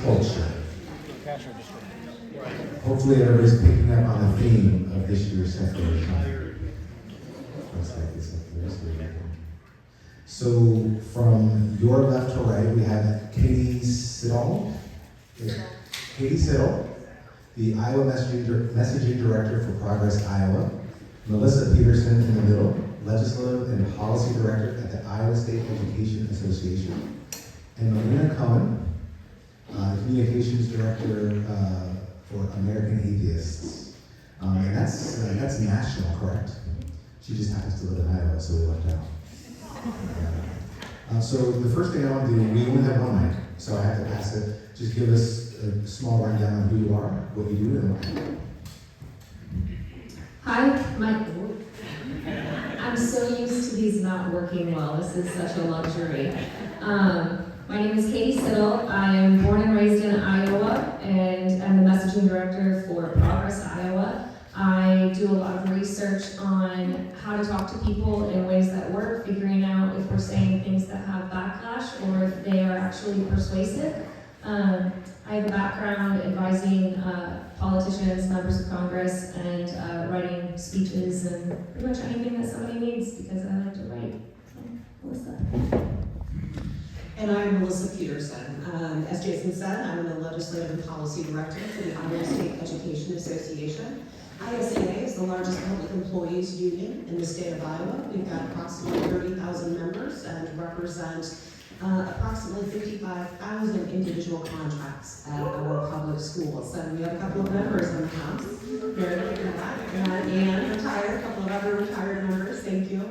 culture. Hopefully everybody's picking up on the theme of this year's secular time. Looks like it's secular. So from your left to right, we have Katy Siddal. Katy Siddal, the Iowa Messaging Director for Progress Iowa. Melissa Peterson in the middle, Legislative and Policy Director at the Iowa State Education Association. And Melina Cohen, Communications Director for American Atheists. And that's national, correct? She just happens to live in Iowa, so we left out. So the first thing I want to do, we only have one mic, so I have to pass it. Just give us a small rundown on who you are, what you do, and what you do. Hi, I'm so used to these not working well. This is such a luxury. My name is Katy Siddal. I am born and raised in Iowa, and I'm the messaging director for Progress Iowa. I do a lot of research on how to talk to people in ways that work, figuring out if we're saying things that have backlash or if they are actually persuasive. I have a background advising politicians, members of Congress, and writing speeches and pretty much anything that somebody needs because I like to write. So, Melissa. And I'm Melissa Peterson. As Jason said, I'm the Legislative and Policy Director for the Iowa State Education Association. ISEA is the largest public employees union in the state of Iowa. We've got approximately 30,000 members and represent approximately 55,000 individual contracts at our public schools. So we have a couple of members in the house. Meredith and retired, a couple of other retired members, thank you.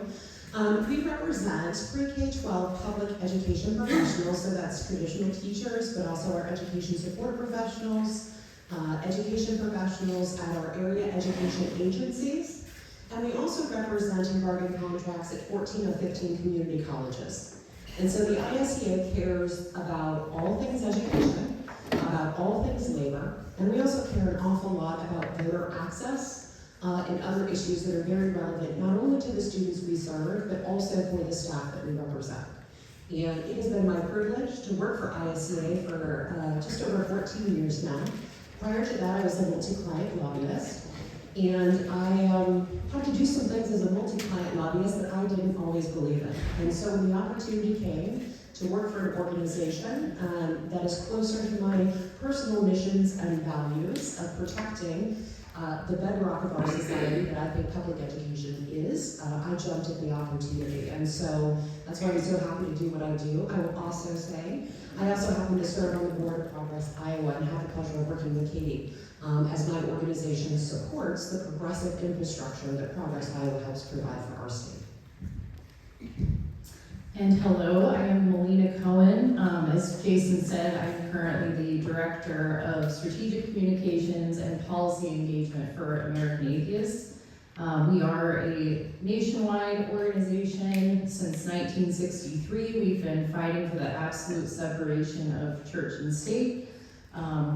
We represent pre-K-12 public education professionals, so that's traditional teachers, but also our education support professionals, education professionals at our area education agencies, and we also represent and bargain contracts at 14 of 15 community colleges. And so the ISEA cares about all things education, about all things labor, and we also care an awful lot about voter access and other issues that are very relevant, not only to the students we serve, but also for the staff that we represent. And it has been my privilege to work for ISEA for just over 14 years now. Prior to that, I was a multi-client lobbyist, and I had to do some things as a multi-client lobbyist that I didn't always believe in. And so when the opportunity came to work for an organization that is closer to my personal missions and values of protecting the bedrock of our society that I think public education is, I jumped at the opportunity. And so that's why I'm so happy to do what I do. I will also say, I also happen to serve on the board of Progress Iowa and have the pleasure of working with Katy as my organization supports the progressive infrastructure that Progress Iowa helps provide for our state. And hello, I am Melina Cohen. As Jason said, I'm currently the Director of Strategic Communications and Policy Engagement for American Atheists. We are a nationwide organization. Since 1963, we've been fighting for the absolute separation of church and state,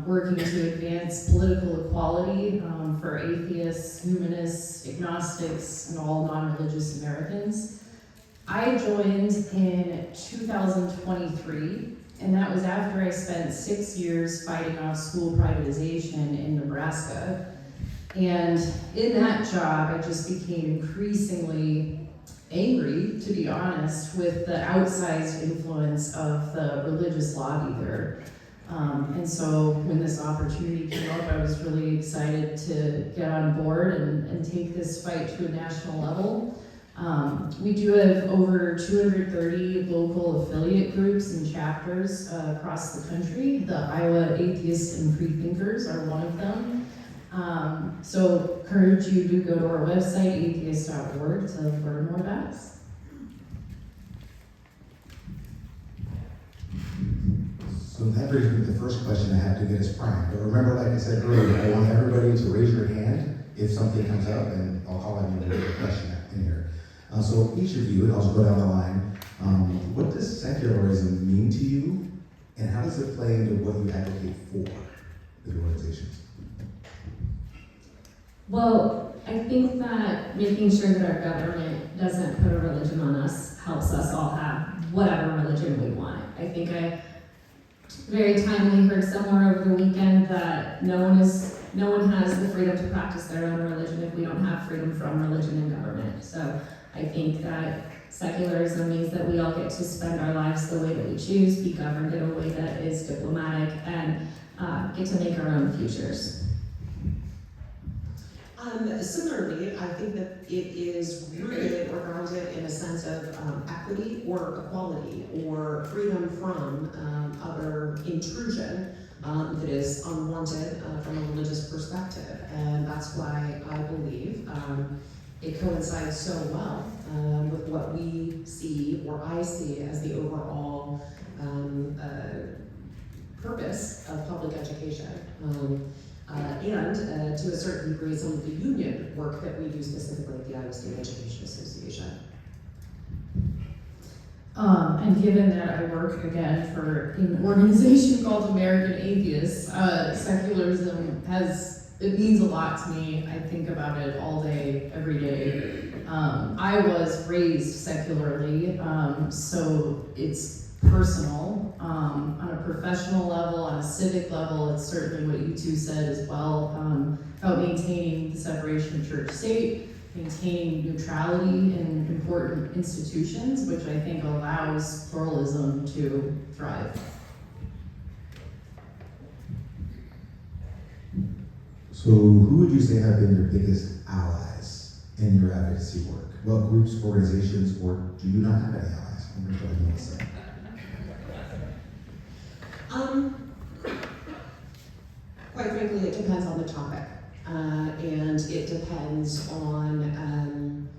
working to advance political equality for atheists, humanists, agnostics, and all non-religious Americans. I joined in 2023, and that was after I spent 6 years fighting off school privatization in Nebraska. And in that job, I just became increasingly angry, to be honest, with the outsized influence of the religious lobby there. And so when this opportunity came up, I was really excited to get on board and take this fight to a national level. We do have over 230 local affiliate groups and chapters across the country. The Iowa Atheists and Freethinkers are one of them. So encourage you to go to our website, atheist.org, to learn more about us. So that brings me to the first question I have to get us primed. But remember, like I said earlier, I want everybody to raise your hand if something comes up, and I'll call on you to get a question in here. So each of you, and I'll just go down the line, what does secularism mean to you, and how does it play into what you advocate for with your organizations? Well, I think that making sure that our government doesn't put a religion on us helps us all have whatever religion we want. I think I very timely heard somewhere over the weekend that no one has the freedom to practice their own religion if we don't have freedom from religion and government. So I think that secularism means that we all get to spend our lives the way that we choose, be governed in a way that is diplomatic, and get to make our own futures. Similarly, I think that it is rooted or grounded in a sense of equity or equality or freedom from other intrusion that is unwanted from a religious perspective. And that's why I believe it coincides so well with what we see, or I see, as the overall purpose of public education. And to a certain degree, some of the union work that we do specifically at the Iowa State Education Association. And given that I work again for an organization called American Atheists, secularism it means a lot to me. I think about it all day, every day. I was raised secularly, so it's personal. On a professional level, on a civic level, it's certainly what you two said as well, about maintaining the separation of church-state, maintaining neutrality in important institutions, which I think allows pluralism to thrive. So who would you say have been your biggest allies in your advocacy work? What groups, organizations, or do you not have any allies? I'm going to try to know this. Quite frankly, it depends on the topic. And it depends on,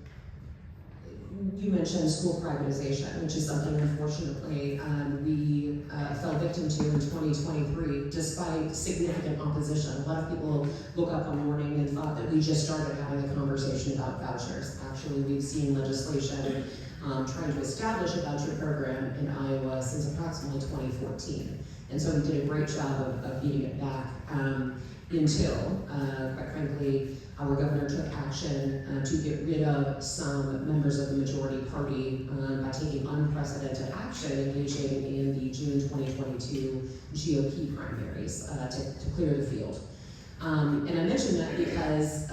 you mentioned school privatization, which is something unfortunately we fell victim to in 2023, despite significant opposition. A lot of people woke up one morning and thought that we just started having a conversation about vouchers. Actually, we've seen legislation trying to establish a voucher program in Iowa since approximately 2014. And so we did a great job of beating it back until, quite frankly, our governor took action to get rid of some members of the majority party by taking unprecedented action, engaging in the June 2022 GOP primaries to clear the field. And I mention that because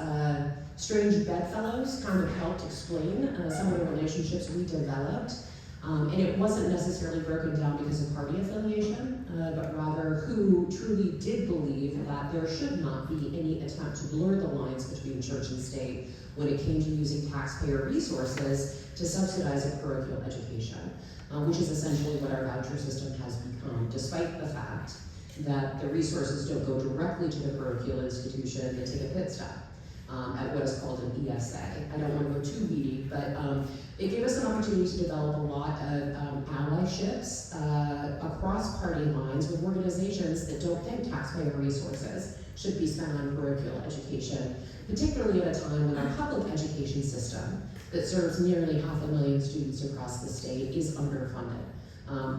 strange bedfellows kind of helped explain some of the relationships we developed. And it wasn't necessarily broken down because of party affiliation, but rather who truly did believe that there should not be any attempt to blur the lines between church and state when it came to using taxpayer resources to subsidize a parochial education, which is essentially what our voucher system has become, despite the fact that the resources don't go directly to the parochial institution, they take a pit stop at what is called an ESA. I don't want to go too weedy, but it gave us an opportunity to develop a lot of allyships across party lines with organizations that don't think taxpayer resources should be spent on parochial education, particularly at a time when our public education system that serves nearly 500,000 students across the state is underfunded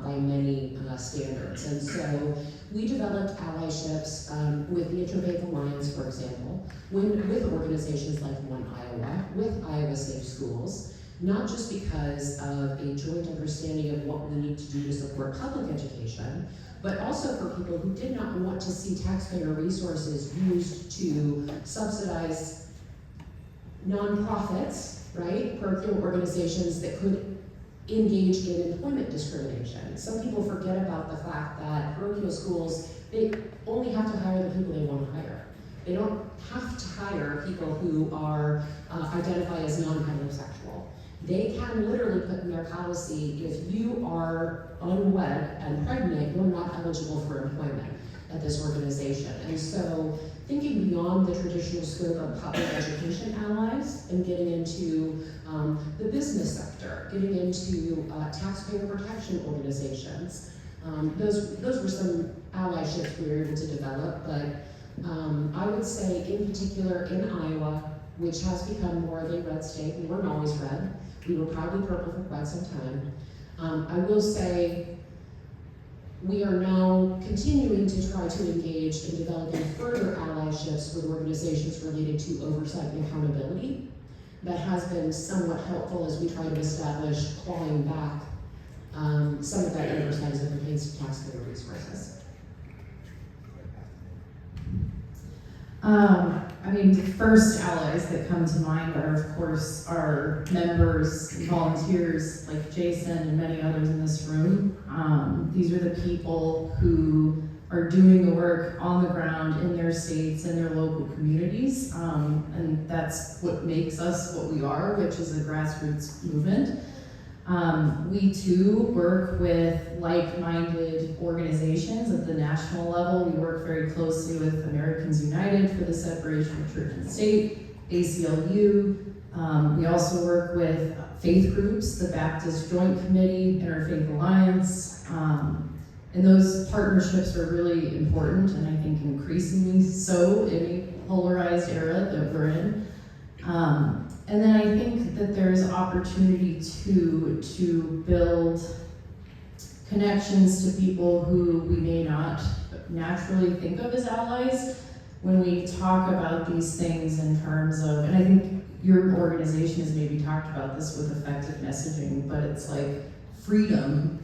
by many standards. And so we developed allyships with the Interfaith Alliance, for example, with organizations like One Iowa, with Iowa Safe Schools, not just because of a joint understanding of what we need to do to support public education, but also for people who did not want to see taxpayer resources used to subsidize nonprofits, right? Parochial organizations that could engage in employment discrimination. Some people forget about the fact that parochial schools, they only have to hire the people they want to hire. They don't have to hire people who are identify as non-heterosexual. They can literally put in their policy, if you are unwed and pregnant, you're not eligible for employment at this organization. And so thinking beyond the traditional scope of public education allies and getting into the business sector, getting into taxpayer protection organizations, those were some allyships we were able to develop, but I would say in particular in Iowa, which has become more of a red state. We weren't always red. We were probably purple for quite some time. I will say we are now continuing to try to engage in developing further allyships with organizations related to oversight and accountability. That has been somewhat helpful as we try to establish clawing back Some of that oversight is in place of taxpayer resources. I mean, the first allies that come to mind are, of course, our members, volunteers like Jason and many others in this room. These are the people who are doing the work on the ground in their states and their local communities. And that's what makes us what we are, which is a grassroots movement. We too work with like-minded organizations at the national level. We work very closely with Americans United for the separation of church and state, ACLU. We also work with faith groups, the Baptist Joint Committee, Interfaith Alliance. And those partnerships are really important, and I think increasingly so in a polarized era that we're in. And then I think that there's opportunity to build connections to people who we may not naturally think of as allies when we talk about these things in terms of, and I think your organization has maybe talked about this with effective messaging, but it's like freedom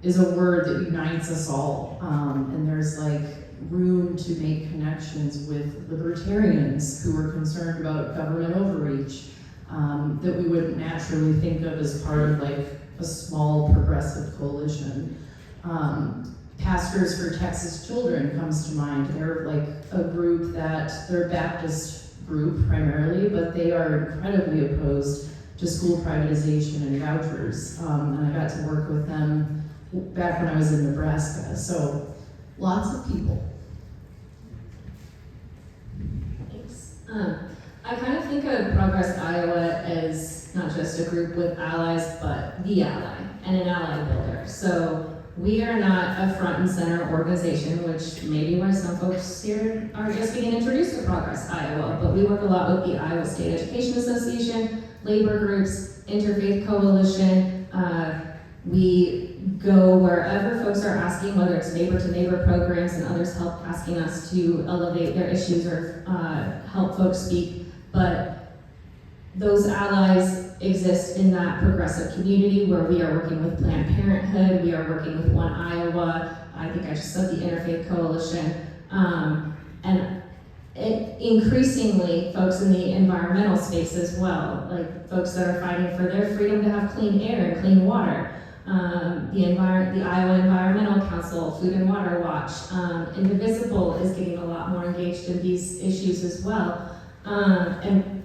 is a word that unites us all. And there's like room to make connections with libertarians who are concerned about government overreach, that we wouldn't naturally think of as part of like a small progressive coalition. Pastors for Texas Children comes to mind. They're like a group that, they're a Baptist group primarily, but they are incredibly opposed to school privatization and vouchers. And I got to work with them back when I was in Nebraska. So lots of people. Thanks. I kind of think of Progress Iowa as not just a group with allies, but the ally and an ally builder. So we are not a front and center organization, which maybe why some folks here are just getting introduced to Progress Iowa, but we work a lot with the Iowa State Education Association, labor groups, Interfaith Coalition. We go wherever folks are asking, whether it's neighbor-to-neighbor programs and others help asking us to elevate their issues or help folks speak. But those allies exist in that progressive community where we are working with Planned Parenthood, we are working with One Iowa, I think I just said the Interfaith Coalition, and increasingly folks in the environmental space as well, like folks that are fighting for their freedom to have clean air and clean water. The Iowa Environmental Council, Food and Water Watch, Indivisible is getting a lot more engaged in these issues as well. And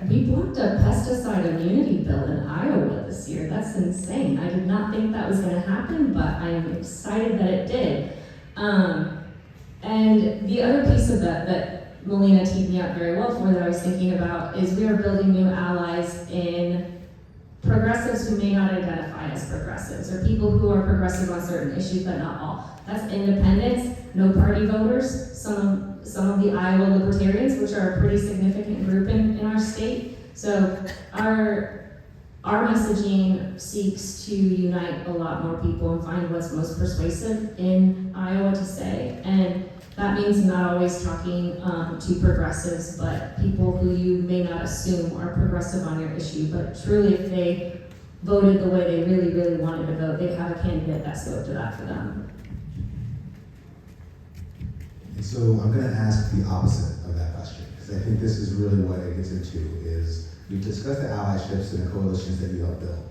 we blocked a pesticide immunity bill in Iowa this year. That's insane. I did not think that was going to happen, but I'm excited that it did. And the other piece of that Melina teed me up very well for that I was thinking about is we are building new allies in progressives who may not identify as progressives, or people who are progressive on certain issues, but not all. That's independents, no party voters, some of the Iowa libertarians, which are a pretty significant group in our state. So our messaging seeks to unite a lot more people and find what's most persuasive in Iowa to say. And that means not always talking to progressives, but people who you may not assume are progressive on your issue, but truly if they voted the way they really, really wanted to vote, they'd have a candidate that spoke to that for them. And so I'm going to ask the opposite of that question, because I think this is really what it gets into, is we've discussed the allyships and the coalitions that you help build.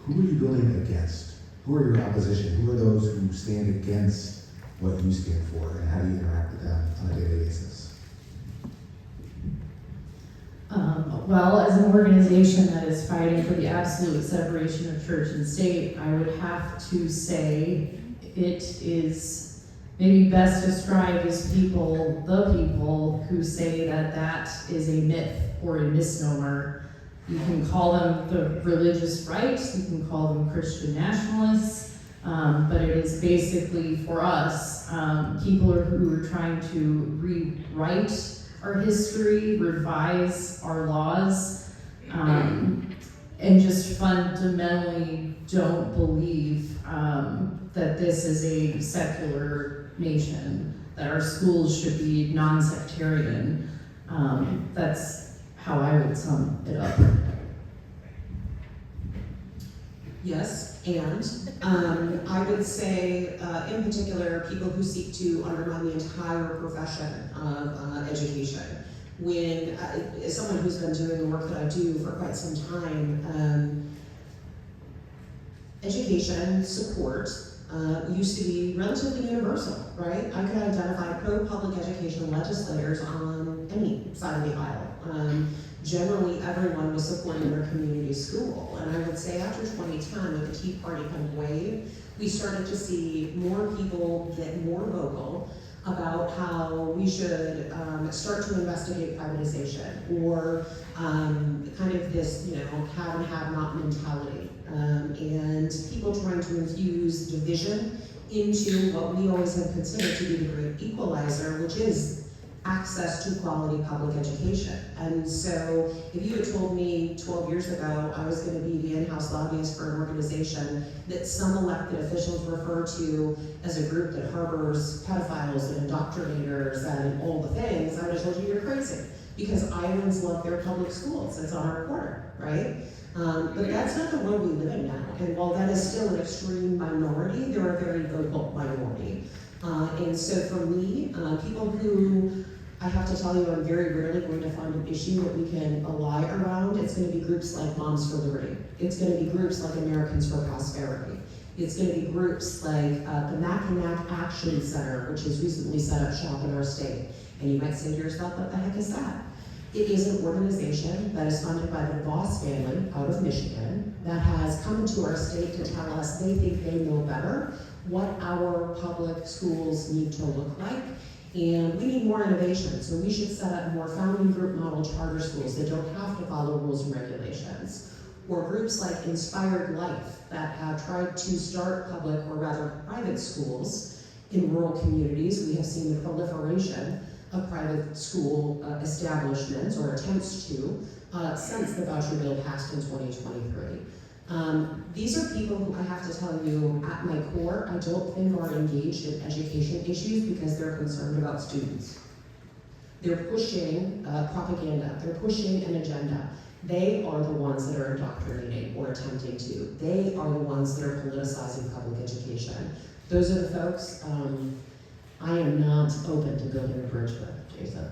Who are you building against? Who are your opposition? Who are those who stand against what you stand for, and how do you interact with them on a daily basis? Well, as an organization that is fighting for the absolute separation of church and state, I would have to say it is maybe best described as the people who say that that is a myth or a misnomer. You can call them the religious right, you can call them Christian nationalists, but it is basically for us, people who are trying to rewrite our history, revise our laws, and just fundamentally don't believe that this is a secular nation, that our schools should be non-sectarian. That's how I would sum it up. Yes, and I would say, in particular, people who seek to undermine the entire profession of education. When, as someone who's been doing the work that I do for quite some time, education support used to be relatively universal, right? I could identify pro-public education legislators on any side of the aisle. Generally, everyone was supporting their community school. And I would say after 2010, with the Tea Party kind of wave, we started to see more people get more vocal about how we should start to investigate privatization or kind of this, have and have not mentality. And people trying to infuse division into what we always have considered to be the great equalizer, which is access to quality public education. And so if you had told me 12 years ago I was going to be the in-house lobbyist for an organization that some elected officials refer to as a group that harbors pedophiles and indoctrinators and all the things, I would have told you you're crazy. Because Iowans love their public schools. It's on our corner, right? But that's not the world we live in now. And while that is still an extreme minority, they're a very vocal minority. And so for me, people who, I have to tell you, I'm very rarely going to find an issue that we can ally around. It's going to be groups like Moms for Liberty. It's going to be groups like Americans for Prosperity. It's going to be groups like the Mackinac Action Center, which has recently set up shop in our state. And you might say to yourself, what the heck is that? It is an organization that is funded by the Voss family out of Michigan that has come into our state to tell us they think they know better what our public schools need to look like. And we need more innovation, so we should set up more founding group model charter schools that don't have to follow rules and regulations. Or groups like Inspired Life that have tried to start public, or rather private schools in rural communities. We have seen the proliferation of private school establishments, or attempts to, since the voucher bill passed in 2023. These are people who, I have to tell you, at my core, I don't think are engaged in education issues because they're concerned about students. They're pushing propaganda, they're pushing an agenda. They are the ones that are indoctrinating or attempting to. They are the ones that are politicizing public education. Those are the folks I am not open to building a bridge with, Jason.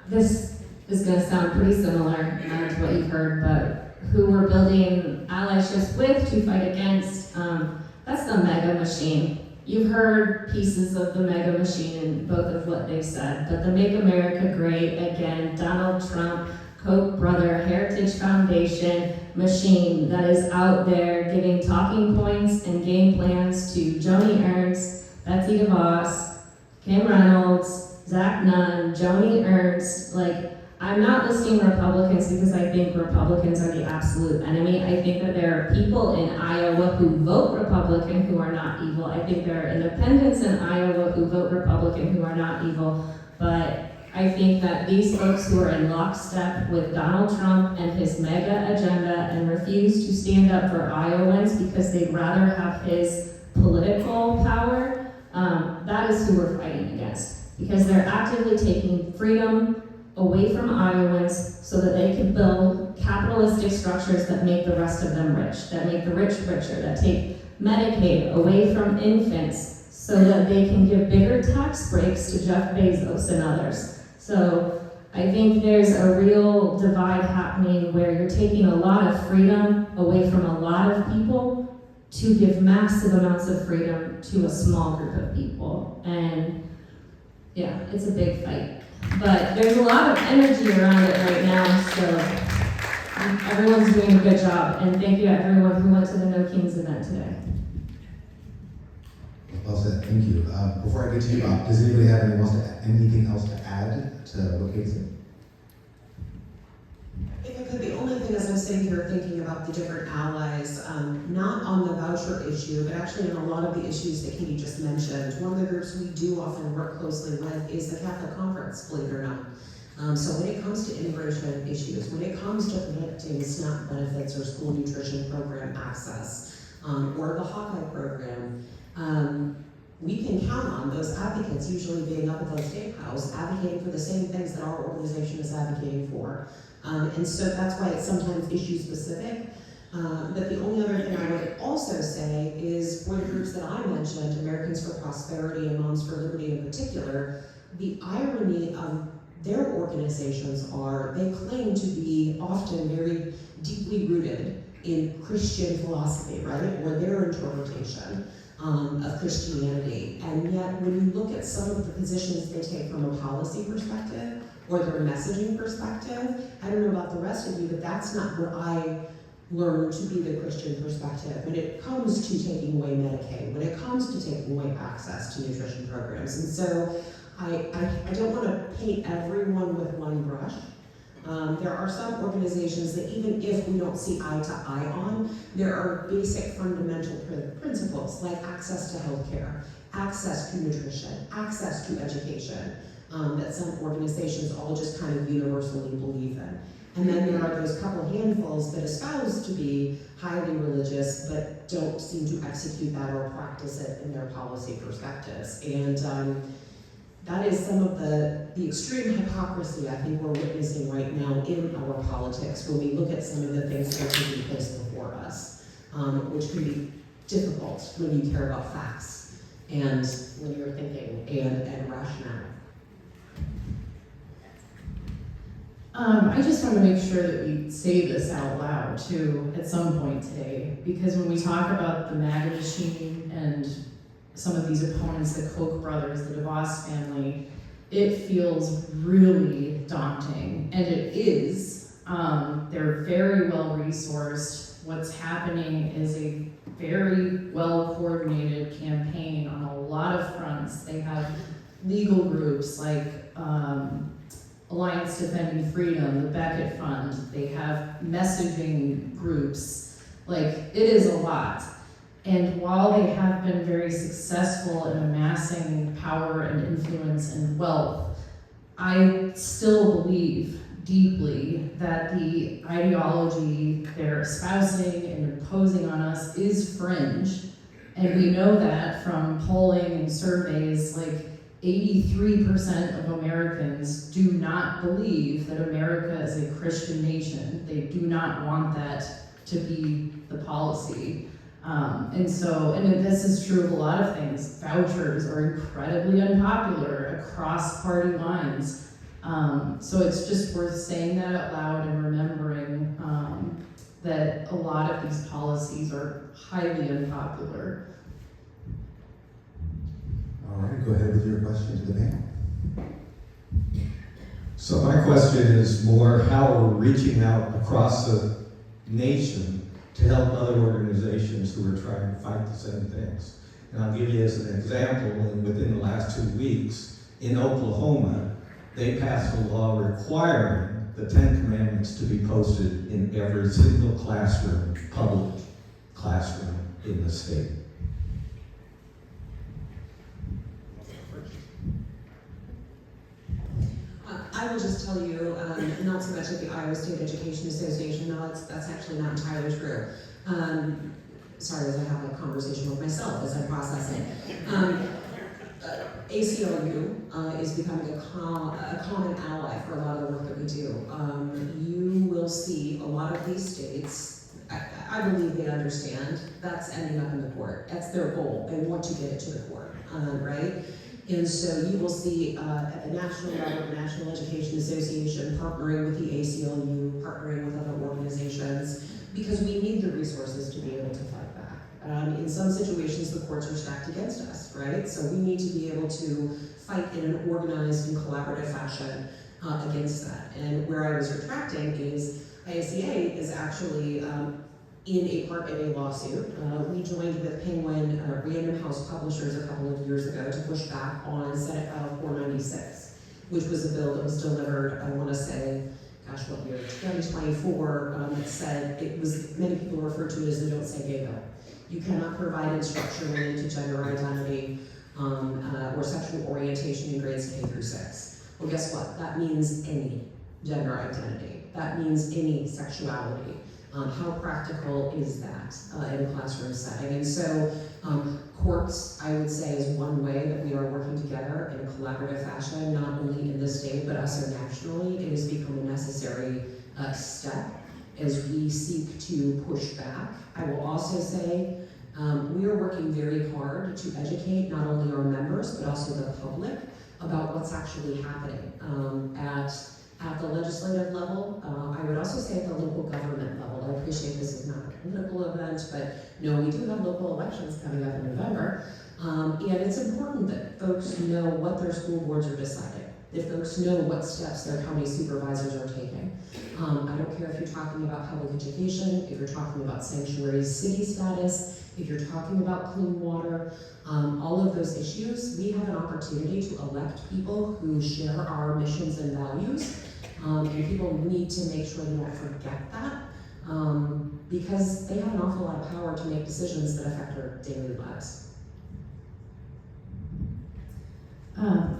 This is going to sound pretty similar to what you've heard, but who we're building allyships with to fight against, that's the mega machine. You've heard pieces of the mega machine in both of what they've said, but the Make America Great Again, Donald Trump, Koch brother, Heritage Foundation machine that is out there giving talking points and game plans to Joni Ernst, Betsy DeVos, Kim Reynolds, Zach Nunn, Joni Ernst. Like, I'm not listing Republicans because I think Republicans are the absolute enemy. I think that there are people in Iowa who vote Republican who are not evil. I think there are independents in Iowa who vote Republican who are not evil. But I think that these folks who are in lockstep with Donald Trump and his mega agenda and refuse to stand up for Iowans because they'd rather have his political power, that is who we're fighting against. Because they're actively taking freedom away from Iowans so that they can build capitalistic structures that make the rest of them rich, that make the rich richer, that take Medicaid away from infants so that they can give bigger tax breaks to Jeff Bezos and others. So I think there's a real divide happening where you're taking a lot of freedom away from a lot of people to give massive amounts of freedom to a small group of people. And yeah, it's a big fight. But there's a lot of energy around it right now, so everyone's doing a good job. And thank you to everyone who went to the No Kings event today. Well said, thank you. Before I get to you, does anybody have anything else to add to what Katy said? If I could, the only thing as I'm sitting here thinking about the different allies, not on the voucher issue, but actually in a lot of the issues that Katy just mentioned, one of the groups we do often work closely with is the Catholic Conference, believe it or not. So when it comes to immigration issues, when it comes to protecting SNAP benefits or school nutrition program access, or the Hawkeye program, we can count on those advocates usually being up at the State House advocating for the same things that our organization is advocating for. And so that's why it's sometimes issue specific. But the only other thing I would also say is for the groups that I mentioned, Americans for Prosperity and Moms for Liberty in particular, the irony of their organizations are they claim to be often very deeply rooted in Christian philosophy, right? Or their interpretation of Christianity. And yet when you look at some of the positions they take from a policy perspective or their messaging perspective, I don't know about the rest of you, but that's not what I learned to be the Christian perspective. When it comes to taking away Medicaid, when it comes to taking away access to nutrition programs. And so I don't want to paint everyone with one brush. There are some organizations that even if we don't see eye to eye on, there are basic fundamental principles like access to healthcare, access to nutrition, access to education, that some organizations all just kind of universally believe in. And then there are those couple handfuls that espouse to be highly religious but don't seem to execute that or practice it in their policy perspectives. And that is some of the extreme hypocrisy I think we're witnessing right now in our politics when we look at some of the things that are taking place before us, which can be difficult when you care about facts and when you're thinking and rationale. I just want to make sure that we say this out loud too at some point today, because when we talk about the MAGA machine and some of these opponents, the Koch brothers, the DeVos family, it feels really daunting, and it is. They're very well resourced. What's happening is a very well coordinated campaign on a lot of fronts. They have legal groups like Alliance Defending Freedom, the Beckett Fund. They have messaging groups. Like, it is a lot. And while they have been very successful in amassing power and influence and wealth, I still believe deeply that the ideology they're espousing and imposing on us is fringe. And we know that from polling and surveys, like 83% of Americans do not believe that America is a Christian nation. They do not want that to be the policy. And this is true of a lot of things. Vouchers are incredibly unpopular across party lines. So it's just worth saying that out loud and remembering that a lot of these policies are highly unpopular. All right, go ahead with your question to the panel. So my question is more how we're reaching out across the nation to help other organizations who are trying to fight the same things. And I'll give you as an example, within the last 2 weeks, in Oklahoma, they passed a law requiring the 10 Commandments to be posted in every single classroom, public classroom in the state. I will just tell you, not so much at the Iowa State Education Association, no, that's actually not entirely true. Sorry, as I have a conversation with myself as I process it. ACLU is becoming a common ally for a lot of the work that we do. You will see a lot of these states, I believe they understand that's ending up in the court. That's their goal. They want to get it to the court, right? And so you will see at the national level, the National Education Association partnering with the ACLU, partnering with other organizations, because we need the resources to be able to fight back. In some situations, the courts are stacked against us, right? So we need to be able to fight in an organized and collaborative fashion against that. And where I was retracting is ISEA is actually in a lawsuit. We joined with Penguin Random House Publishers a couple of years ago to push back on Senate File 496, which was a bill that was delivered, I want to say, gosh, what year, 2024, that said, it was, many people refer to it as the Don't Say Gay bill. You cannot provide instruction related to gender identity or sexual orientation in grades K through 6. Well, guess what? That means any gender identity. That means any sexuality. How practical is that in a classroom setting? And so courts, I would say, is one way that we are working together in a collaborative fashion, not only in this state, but also nationally. It has become a necessary step. as we seek to push back. I will also say we are working very hard to educate not only our members but also the public about what's actually happening at the legislative level. I would also say at the local government level. I appreciate this is not a political event, but no, we do have local elections coming up in November. And it's important that folks know what their school boards are deciding, that folks know what steps their county supervisors are taking. I don't care if you're talking about public education, if you're talking about sanctuary city status, if you're talking about clean water, all of those issues, we have an opportunity to elect people who share our missions and values, and people need to make sure they don't forget that, because they have an awful lot of power to make decisions that affect our daily lives.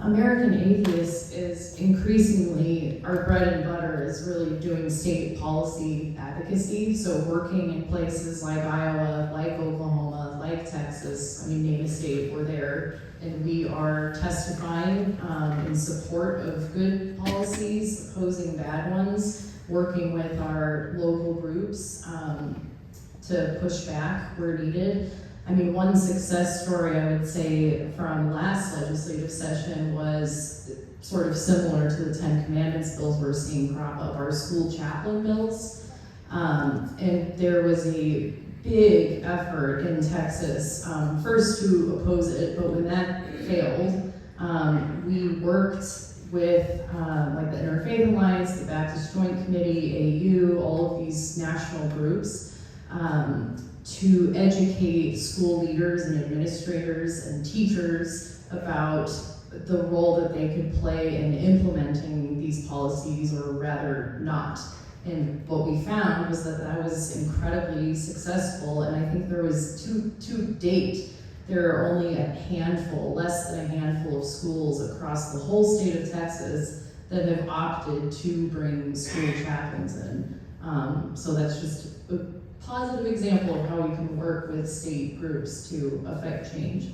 American Atheists is increasingly, our bread and butter is really doing state policy advocacy, so working in places like Iowa, like Oklahoma, like Texas, I mean, name a state, we're there, and we are testifying in support of good policies, opposing bad ones, working with our local groups to push back where needed. I mean, one success story I would say from last legislative session was sort of similar to the 10 Commandments bills we're seeing crop up, our school chaplain bills. And there was a big effort in Texas, first to oppose it, but when that failed, we worked with like the Interfaith Alliance, the Baptist Joint Committee, AU, all of these national groups, to educate school leaders and administrators and teachers about the role that they could play in implementing these policies, or rather not. And what we found was that that was incredibly successful, and I think there was, to date, there are only a handful, less than a handful of schools across the whole state of Texas that have opted to bring school chaplains in. So that's just a positive example of how we can work with state groups to affect change.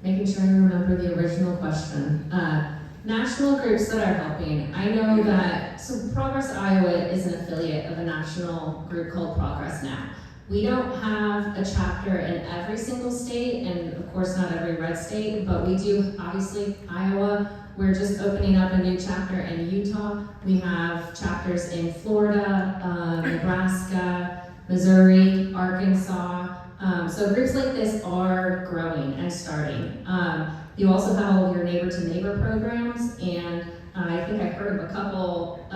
Making sure I remember the original question. National groups that are helping. I know that, so Progress Iowa is an affiliate of a national group called Progress Now. We don't have a chapter in every single state, and of course not every red state, but we do, obviously, Iowa. We're just opening up a new chapter in Utah. We have chapters in Florida, Nebraska, Missouri, Arkansas. So groups like this are growing and starting. You also have all of your neighbor-to-neighbor programs, and I think I heard of a couple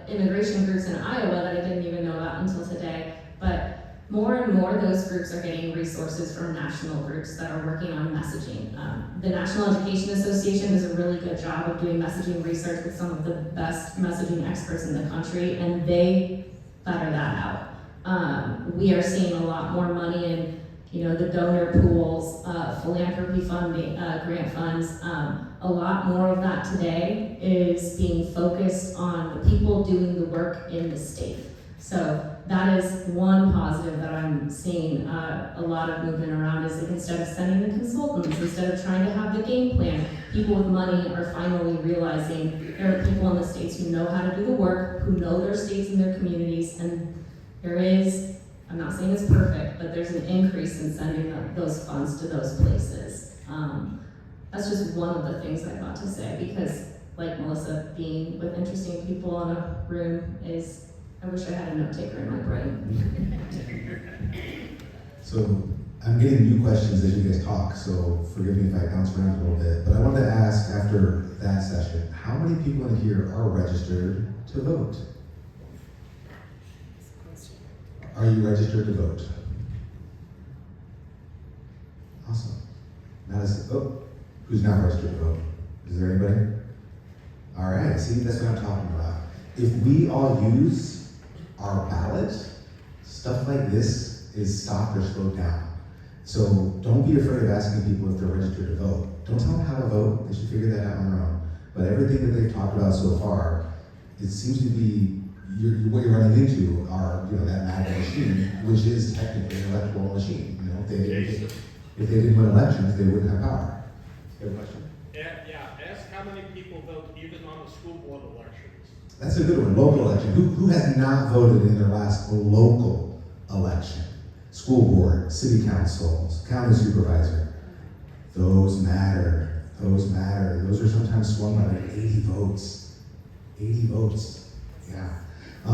immigration groups in Iowa that I didn't even know about until today. But more and more those groups are getting resources from national groups that are working on messaging. The National Education Association does a really good job of doing messaging research with some of the best messaging experts in the country, and they better that out. We are seeing a lot more money in the donor pools, philanthropy funding, grant funds. A lot more of that today is being focused on the people doing the work in the state. So that is one positive that I'm seeing a lot of movement around, is that instead of sending the consultants, instead of trying to have the game plan, people with money are finally realizing there are people in the states who know how to do the work, who know their states and their communities, and there is, I'm not saying it's perfect, but there's an increase in sending those funds to those places. That's just one of the things I got to say, because like Melissa, being with interesting people in a room is, I wish I had a note taker in my brain. So I'm getting new questions as you guys talk, so forgive me if I bounce around a little bit. But I wanted to ask, after that session, how many people in here are registered to vote? Are you registered to vote? Awesome. Who's not registered to vote? Is there anybody? All right, see, that's what I'm talking about. If we all use our ballot, stuff like this is stopped or slowed down. So don't be afraid of asking people if they're registered to vote. Don't tell them how to vote, they should figure that out on their own. But everything that they've talked about so far, it seems to be what you're running into are, that MAGA machine, which is technically an electoral machine. If they didn't win elections, they wouldn't have power. You have a question? Yeah, ask how many people vote even on the school board elections. That's a good one, local election. Who has not voted in their last local election? School board, city council, county supervisor. Those matter, those matter. Those are sometimes swung by like 80 votes. 80 votes, yeah. You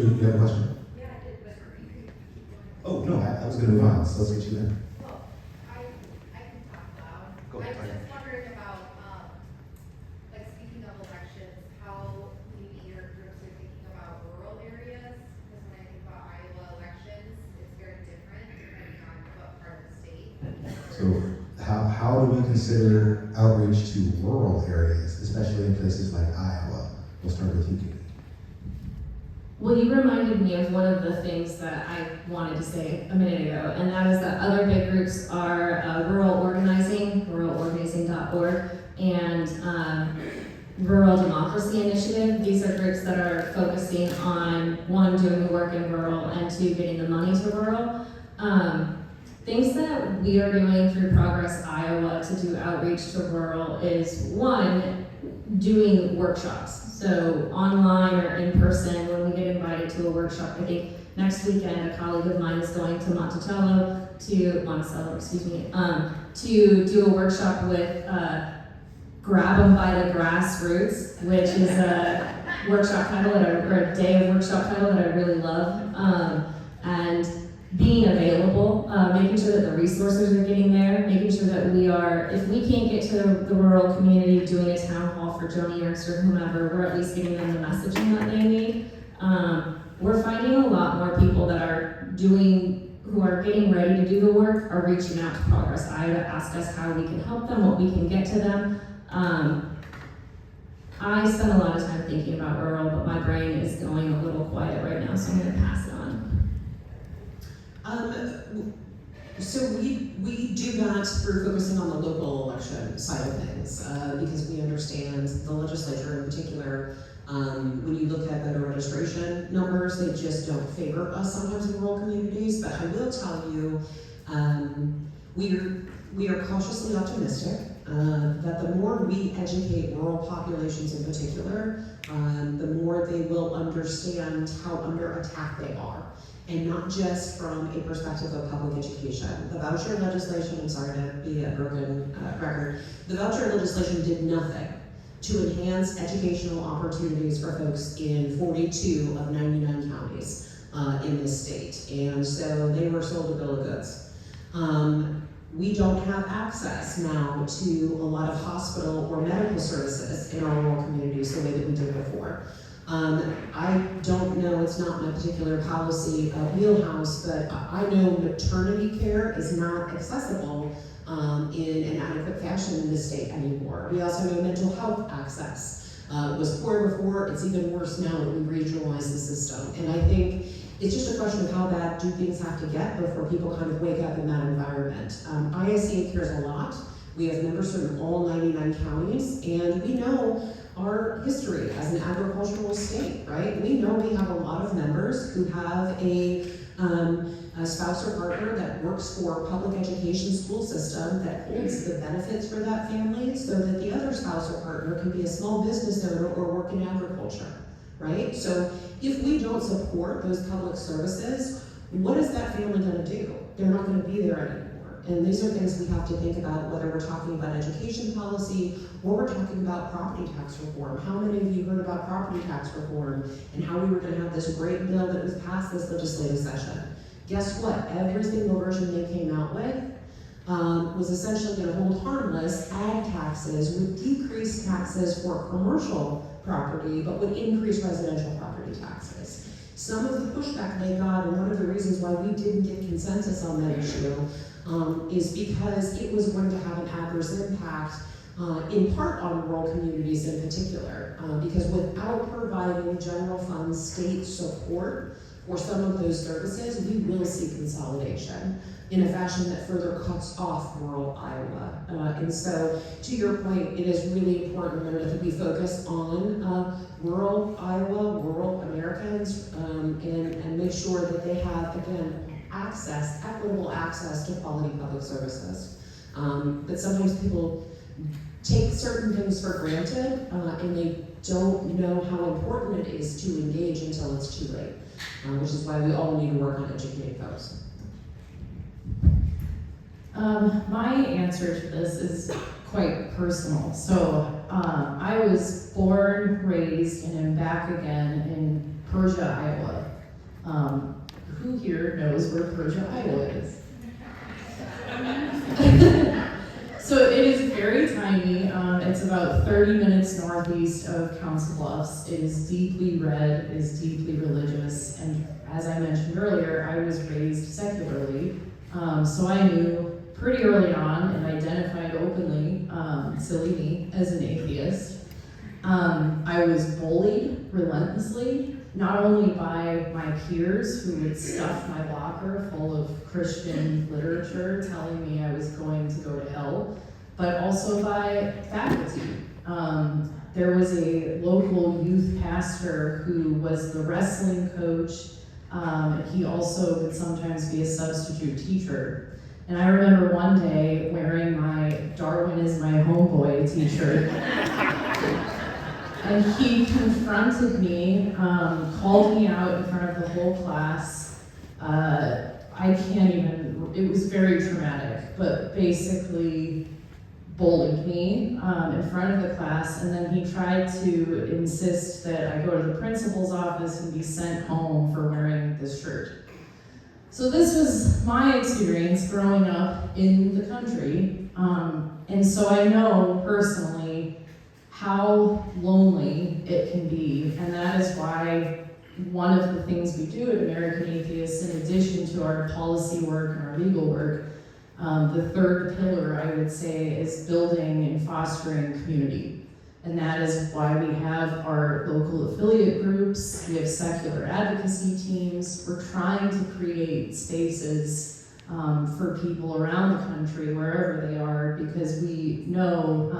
have a question? Yeah, I did, but Oh, no, I was gonna move on, so let's get you in. well, I can talk loud. Go ahead. I was just wondering about, like, speaking of elections, how maybe your groups are thinking about rural areas, because when I think about Iowa elections, it's very different depending on what part of the state. So how do we consider outreach to rural areas, especially in places like Iowa? We'll start with you, Katy. Well, you reminded me of one of the things that I wanted to say a minute ago, and that is that other big groups are rural organizing, ruralorganizing.org, and Rural Democracy Initiative. These are groups that are focusing on, one, doing the work in rural, and two, getting the money to rural. Things that we are doing through Progress Iowa to do outreach to rural is, one, doing workshops. So online or in person, when we get invited to a workshop, I think next weekend a colleague of mine is going to Monticello, to do a workshop with Grab 'em by the Grassroots, which is a workshop title or a day of workshop title that I really love. And being available, making sure that the resources are getting there, making sure that we are, if we can't get to the rural community doing a town hall for Joni Ernst or whomever, we're at least getting them the messaging that they need. We're finding a lot more people that are who are getting ready to do the work are reaching out to Progress Iowa to ask us how we can help them, what we can get to them. I spend a lot of time thinking about rural, but my brain is going a little quiet right now, so I'm gonna pass it on. So we do that through focusing on the local election side of things, because we understand the legislature in particular, when you look at voter registration numbers, they just don't favor us sometimes in rural communities, but I will tell you, we are cautiously optimistic that the more we educate rural populations in particular, the more they will understand how under attack they are. And not just from a perspective of public education. The voucher legislation, I'm sorry to be a broken record, the voucher legislation did nothing to enhance educational opportunities for folks in 42 of 99 counties in this state. And so they were sold a bill of goods. We don't have access now to a lot of hospital or medical services in our rural communities the way that we did before. I don't know, it's not my particular policy wheelhouse, but I know maternity care is not accessible in an adequate fashion in this state anymore. We also know mental health access was poor before, it's even worse now that we regionalize the system. And I think it's just a question of how bad do things have to get before people kind of wake up in that environment. ISCA cares a lot. We have members from all 99 counties, and we know our history as an agricultural state, right? We know we have a lot of members who have a spouse or partner that works for a public education school system that holds the benefits for that family so that the other spouse or partner can be a small business owner or work in agriculture, right? So if we don't support those public services, what is that family gonna do? They're not gonna be there anymore. And these are things we have to think about, whether we're talking about education policy or we're talking about property tax reform. How many of you heard about property tax reform and how we were going to have this great bill that was passed this legislative session? Guess what? Every single version they came out with was essentially going to hold harmless ag taxes with decreased taxes for commercial property, but would increase residential property taxes. Some of the pushback they got, and one of the reasons why we didn't get consensus on that issue, is because it was going to have an adverse impact, in part on rural communities in particular, because without providing general fund state support for some of those services, we will see consolidation in a fashion that further cuts off rural Iowa. And so, to your point, it is really important that we focus on rural Iowa, rural Americans, and make sure that they have, again, equitable access to quality public services. But sometimes people take certain things for granted, and they don't know how important it is to engage until it's too late, which is why we all need to work on educating folks. My answer to this is quite personal. So I was born, raised, and am back again in Persia, Iowa. Who here knows where Persia, Iowa is? So it is very tiny. It's about 30 minutes northeast of Council Bluffs. It is deeply red, it is deeply religious, and as I mentioned earlier, I was raised secularly. So I knew pretty early on and identified openly, silly me, as an atheist. I was bullied relentlessly, not only by my peers who would stuff my locker full of Christian literature telling me I was going to go to hell, but also by faculty. There was a local youth pastor who was the wrestling coach. He also would sometimes be a substitute teacher. And I remember one day wearing my Darwin is my homeboy t-shirt. And he confronted me, called me out in front of the whole class. It was very traumatic, but basically bullied me in front of the class, and then he tried to insist that I go to the principal's office and be sent home for wearing this shirt. So this was my experience growing up in the country, and so I know personally how lonely it can be, and that is why one of the things we do at American Atheists, in addition to our policy work and our legal work, the third pillar, I would say, is building and fostering community. And that is why we have our local affiliate groups, we have secular advocacy teams. We're trying to create spaces for people around the country, wherever they are, because we know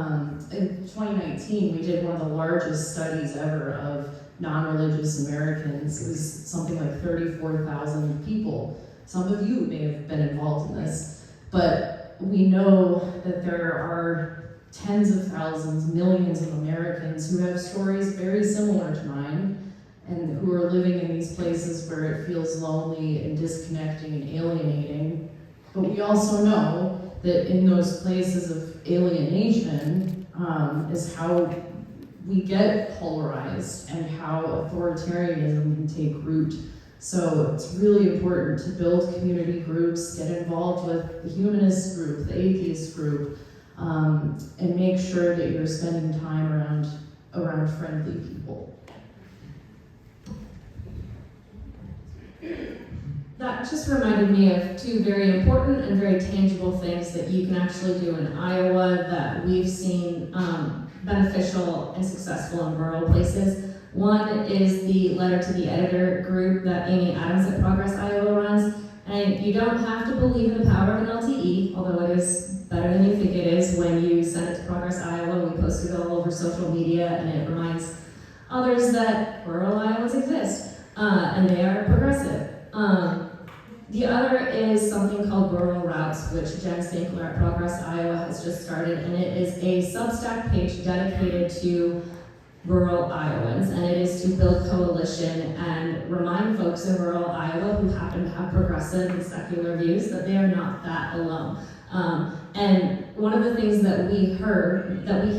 in 2019 we did one of the largest studies ever of non-religious Americans. It was something like 34,000 people. Some of you may have been involved in this, but we know that there are tens of thousands, millions of Americans who have stories very similar to mine and who are living in these places where it feels lonely and disconnecting and alienating. But we also know that in those places of alienation is how we get polarized and how authoritarianism can take root. So it's really important to build community groups, get involved with the humanist group, the atheist group, and make sure that you're spending time around friendly people. That just reminded me of two very important and very tangible things that you can actually do in Iowa that we've seen beneficial and successful in rural places. One is the letter to the editor group that Amy Adams at Progress Iowa runs. And you don't have to believe in the power of an LTE, although it is better than you think it is when you send it to Progress Iowa. We post it all over social media, and it reminds others that rural Iowans exist, and they are progressive. The other is something called Rural Routes, which Jen Stinkler at Progress Iowa has just started, and it is a Substack page dedicated to rural Iowans, and it is to build coalition and remind folks in rural Iowa who happen to have progressive and secular views that they are not that alone. And one of the things that we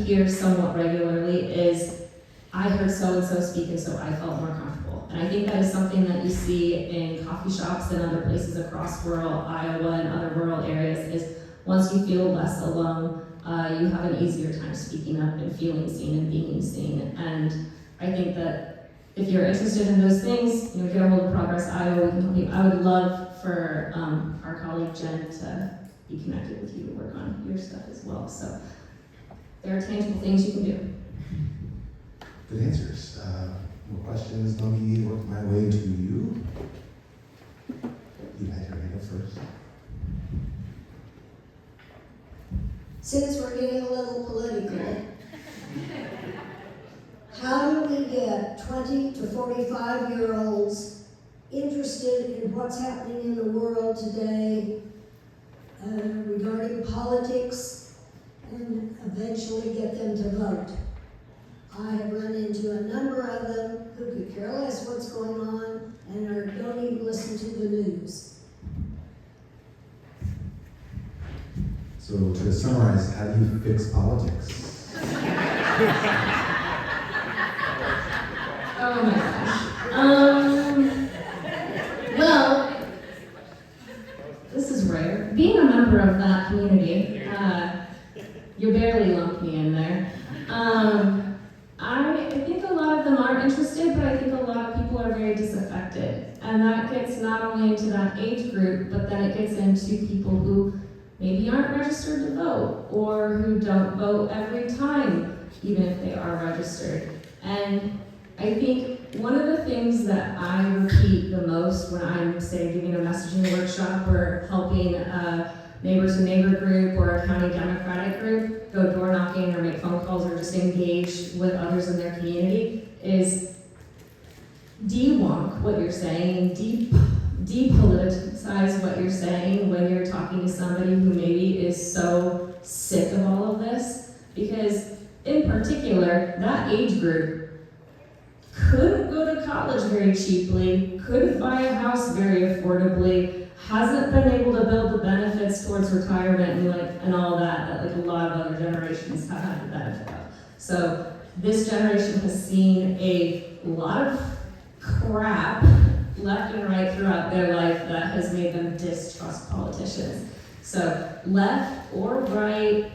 hear somewhat regularly is, I heard so-and-so speak and so I felt more comfortable. And I think that is something that you see in coffee shops and other places across rural Iowa and other rural areas is once you feel less alone, you have an easier time speaking up and feeling seen and being seen. And I think that if you're interested in those things, get a hold of Progress Iowa, we can help you. I would love for our colleague Jen to be connected with you to work on your stuff as well. So there are tangible things you can do. Good answers. More questions? Let me work my way to you. You had your hand up first. Since we're getting a little political, how do we get 20 to 45-year-olds interested in what's happening in the world today regarding politics and eventually get them to vote. I have run into a number of them who could care less what's going on and don't even listen to the news. So to summarize, how do you fix politics? Oh my gosh. Well, this is rare. Being a member of that community, you barely lumped me in there. I think a lot of them are interested, but I think a lot of people are very disaffected. And that gets not only into that age group, but then it gets into people who maybe aren't registered to vote, or who don't vote every time, even if they are registered. And I think one of the things that I repeat the most when I'm, say, giving a messaging workshop or helping a neighbor-to-neighbor group or a county Democratic group go door knocking or make phone calls or just engage with others in their community is de-wonk what you're saying, depoliticize what you're saying when you're talking to somebody who maybe is so sick of all of this. Because in particular, that age group couldn't go to college very cheaply, couldn't buy a house very affordably, hasn't been able to build the benefits towards retirement and all that a lot of other generations have had the benefit of. So this generation has seen a lot of crap left and right throughout their life that has made them distrust politicians. So left or right,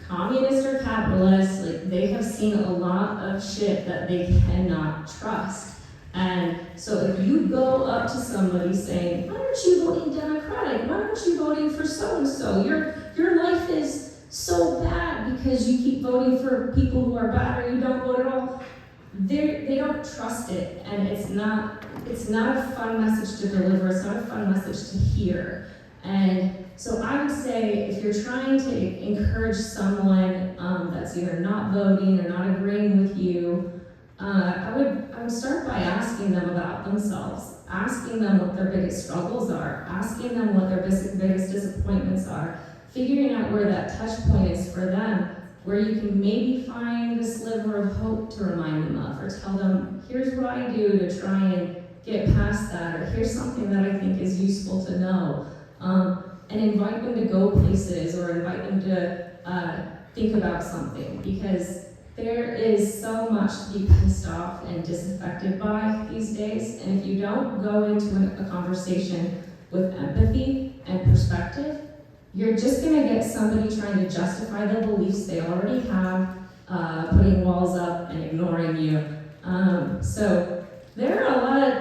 communist or capitalist, they have seen a lot of shit that they cannot trust. And so if you go up to somebody saying, why aren't you voting Democratic? Why aren't you voting for so-and-so? Your life is so bad because you keep voting for people who are bad or you don't vote at all. They don't trust it, and it's not a fun message to deliver, it's not a fun message to hear. And so I would say if you're trying to encourage someone that's either not voting or not agreeing with you, I would start by asking them about themselves, asking them what their biggest struggles are, asking them what their biggest disappointments are, figuring out where that touch point is for them, where you can maybe find a sliver of hope to remind them of, or tell them, here's what I do to try and get past that, or here's something that I think is useful to know. And invite them to go places, or invite them to think about something, because there is so much to be pissed off and disaffected by these days, and if you don't go into a conversation with empathy and perspective, you're just gonna get somebody trying to justify the beliefs they already have, putting walls up and ignoring you. So there are a lot of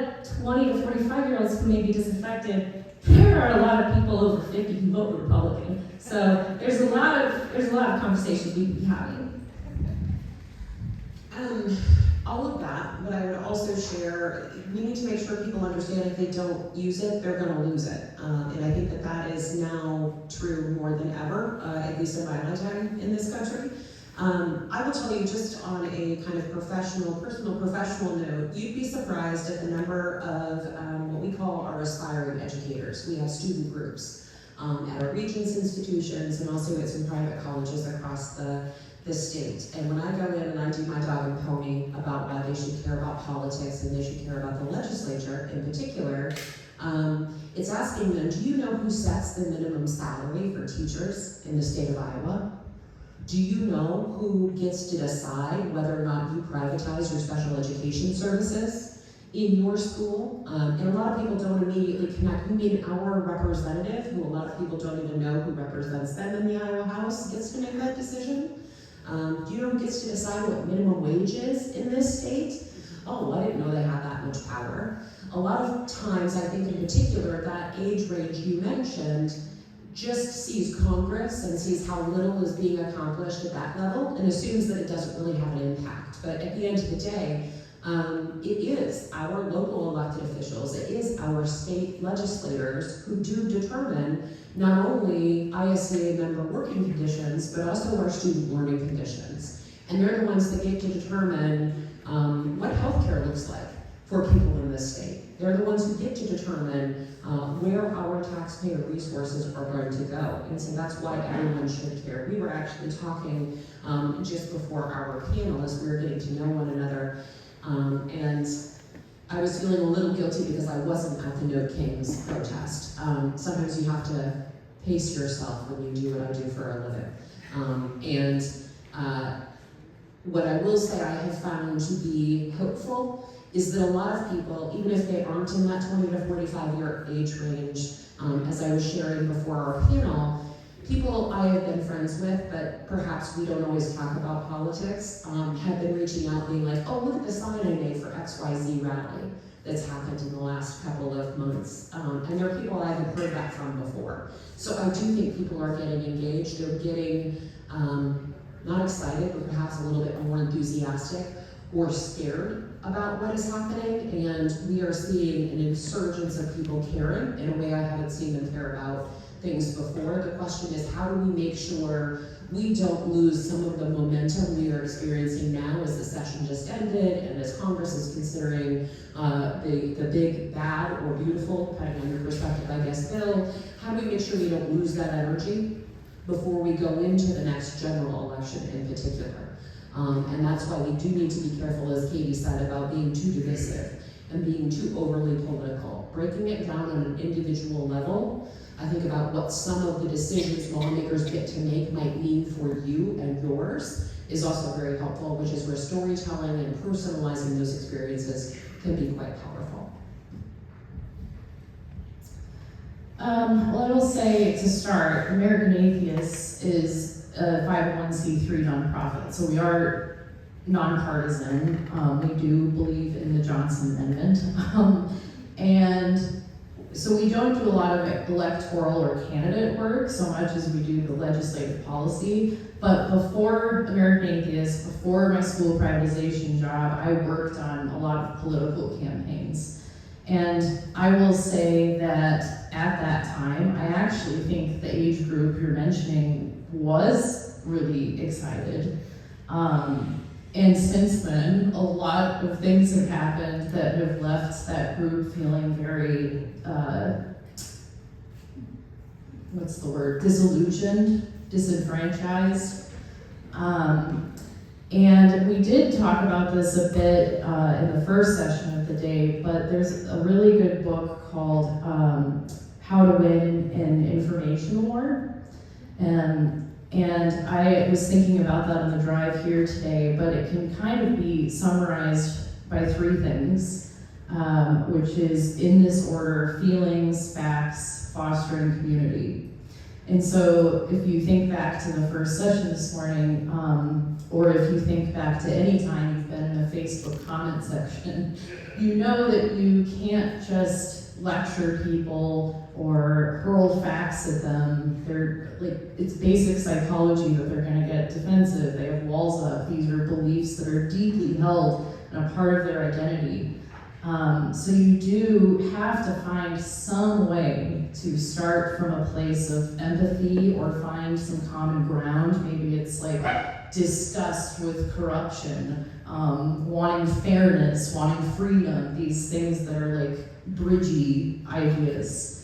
20 to 45-year-olds who may be disaffected. There are a lot of people over 50 who vote Republican. So there's a lot of conversations we could be having. All of that, but I would also share, we need to make sure people understand if they don't use it, they're gonna lose it. And I think that is now true more than ever, at least in my lifetime in this country. I will tell you, just on a kind of personal professional note, you'd be surprised at the number of what we call our aspiring educators. We have student groups at our Regents institutions and also at some private colleges across the state. And when I go in and I do my dog and pony about why they should care about politics and they should care about the legislature in particular, it's asking them, do you know who sets the minimum salary for teachers in the state of Iowa? Do you know who gets to decide whether or not you privatize your special education services in your school? And a lot of people don't immediately connect. We mean our representative, who a lot of people don't even know who represents them in the Iowa House, gets to make that decision. Do you know who gets to decide what minimum wage is in this state? Oh, I didn't know they had that much power. A lot of times, I think in particular, that age range you mentioned just sees Congress and sees how little is being accomplished at that level and assumes that it doesn't really have an impact. But at the end of the day, it is our local elected officials, it is our state legislators who do determine not only ISCA member working conditions, but also our student learning conditions. And they're the ones that get to determine what healthcare looks like. for people in this state. They're the ones who get to determine where our taxpayer resources are going to go. And so that's why everyone should care. We were actually talking just before our panel as we were getting to know one another. And I was feeling a little guilty because I wasn't at the No Kings protest. Sometimes you have to pace yourself when you do what I do for a living. What I will say I have found to be hopeful is that a lot of people, even if they aren't in that 20 to 45 year age range, as I was sharing before our panel, people I have been friends with, but perhaps we don't always talk about politics, have been reaching out being like, oh, look at the sign I made for XYZ rally that's happened in the last couple of months. And there are people I haven't heard that from before. So I do think people are getting engaged. They're getting not excited, but perhaps a little bit more enthusiastic or scared about what is happening. And we are seeing an insurgence of people caring in a way I haven't seen them care about things before. The question is, how do we make sure we don't lose some of the momentum we are experiencing now as the session just ended and as Congress is considering the big, bad, or beautiful, depending on your perspective, I guess, bill. How do we make sure we don't lose that energy before we go into the next general election in particular? And that's why we do need to be careful, as Katy said, about being too divisive and being too overly political. Breaking it down on an individual level, I think about what some of the decisions lawmakers get to make might mean for you and yours is also very helpful, which is where storytelling and personalizing those experiences can be quite powerful. Well, I will say to start, American Atheists is a 501c3 nonprofit, so we are nonpartisan. We do believe in the Johnson Amendment, and so we don't do a lot of electoral or candidate work so much as we do the legislative policy. But before American Atheists, before my school privatization job, I worked on a lot of political campaigns. And I will say that at that time, I actually think the age group you're mentioning was really excited. And since then, a lot of things have happened that have left that group feeling very, disillusioned, disenfranchised. And we did talk about this a bit in the first session of the day, but there's a really good book called How to Win an Information War. And I was thinking about that on the drive here today, but it can kind of be summarized by three things, which is in this order: feelings, facts, fostering community. And so if you think back to the first session this morning, or if you think back to any time you've been in a Facebook comment section, you know that you can't just lecture people or hurl facts at them. It's basic psychology that they're gonna get defensive. They have walls up. These are beliefs that are deeply held and a part of their identity. So you do have to find some way to start from a place of empathy or find some common ground. Maybe it's like disgust with corruption, wanting fairness, wanting freedom, these things that are like bridgy ideas.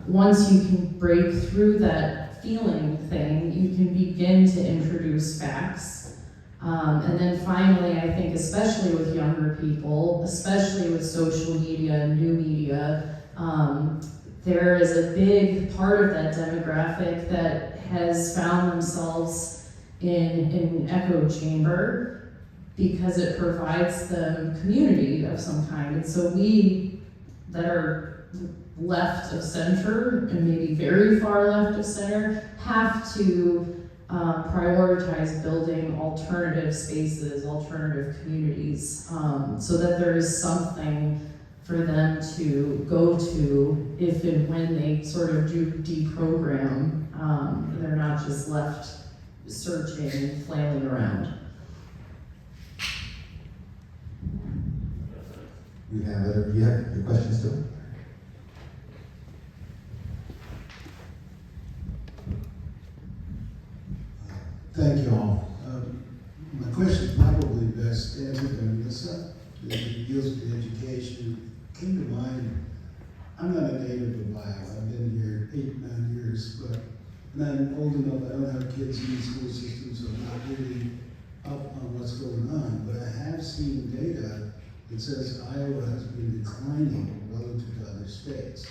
Once you can break through that feeling thing, you can begin to introduce facts. And then finally, I think especially with younger people, especially with social media and new media, there is a big part of that demographic that has found themselves in an echo chamber because it provides them community of some kind. And so we that are left of center and maybe very far left of center have to prioritize building alternative spaces, alternative communities, so that there is something for them to go to if and when they sort of do deprogram. They're not just left searching and flailing around. You have your questions too? Thank you all. My question is probably best answered by Melissa. It deals And I'm old enough, I don't have kids in the school system, so I'm not really up on what's going on, but I have seen data that says Iowa has been declining relative to other states.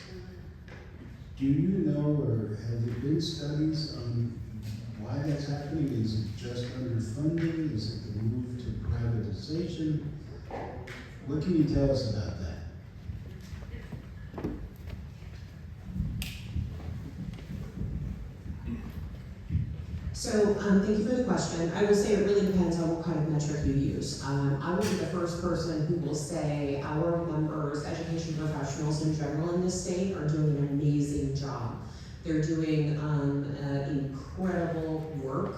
Do you know, or have there been studies on why that's happening? Is it just underfunding? Is it the move to privatization? What can you tell us about that? So, thank you for the question. I will say it really depends on what kind of metric you use. I will be the first person who will say our members, education professionals in general in this state, are doing an amazing job. They're doing incredible work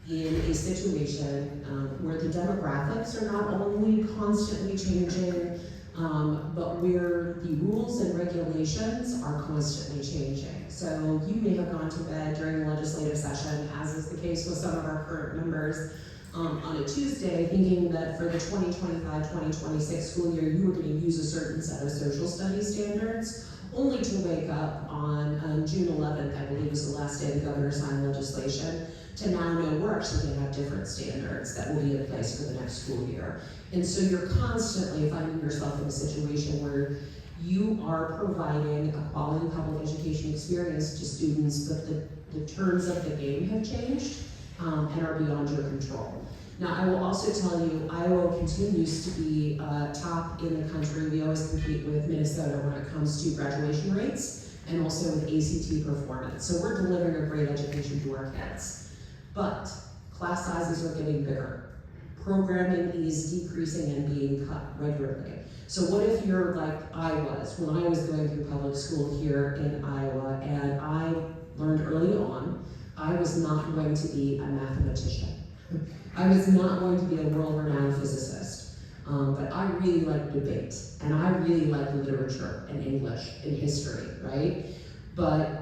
in a situation where the demographics are not only constantly changing, but where the rules and regulations are constantly changing. So you may have gone to bed during the legislative session, as is the case with some of our current members, on a Tuesday, thinking that for the 2025-2026 school year, you were going to use a certain set of social studies standards, only to wake up on June 11th, I believe was the last day the governor signed legislation, to now know we're actually going to have different standards that will be in place for the next school year. And so you're constantly finding yourself in a situation where you are providing a quality public education experience to students, but the terms of the game have changed and are beyond your control. Now, I will also tell you, Iowa continues to be top in the country. We always compete with Minnesota when it comes to graduation rates and also with ACT performance. So we're delivering a great education to our kids. But class sizes are getting bigger. Programming is decreasing and being cut regularly. So what if you're like I was when I was going through public school here in Iowa, and I learned early on I was not going to be a mathematician. I was not going to be a world-renowned physicist. But I really like debate, and I really like literature and English and history, right? But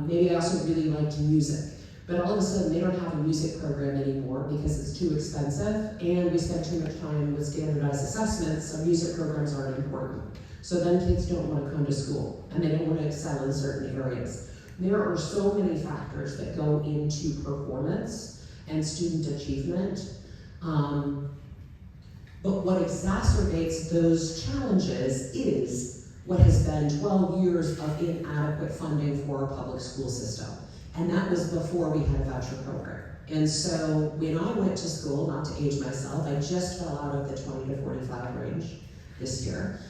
maybe I also really liked music. But all of a sudden, they don't have a music program anymore because it's too expensive, and we spend too much time with standardized assessments, so music programs aren't important. So then kids don't want to come to school, and they don't want to excel in certain areas. There are so many factors that go into performance and student achievement. But what exacerbates those challenges is what has been 12 years of inadequate funding for our public school system. And that was before we had a voucher program. And so when I went to school, not to age myself, I just fell out of the 20 to 45 range this year.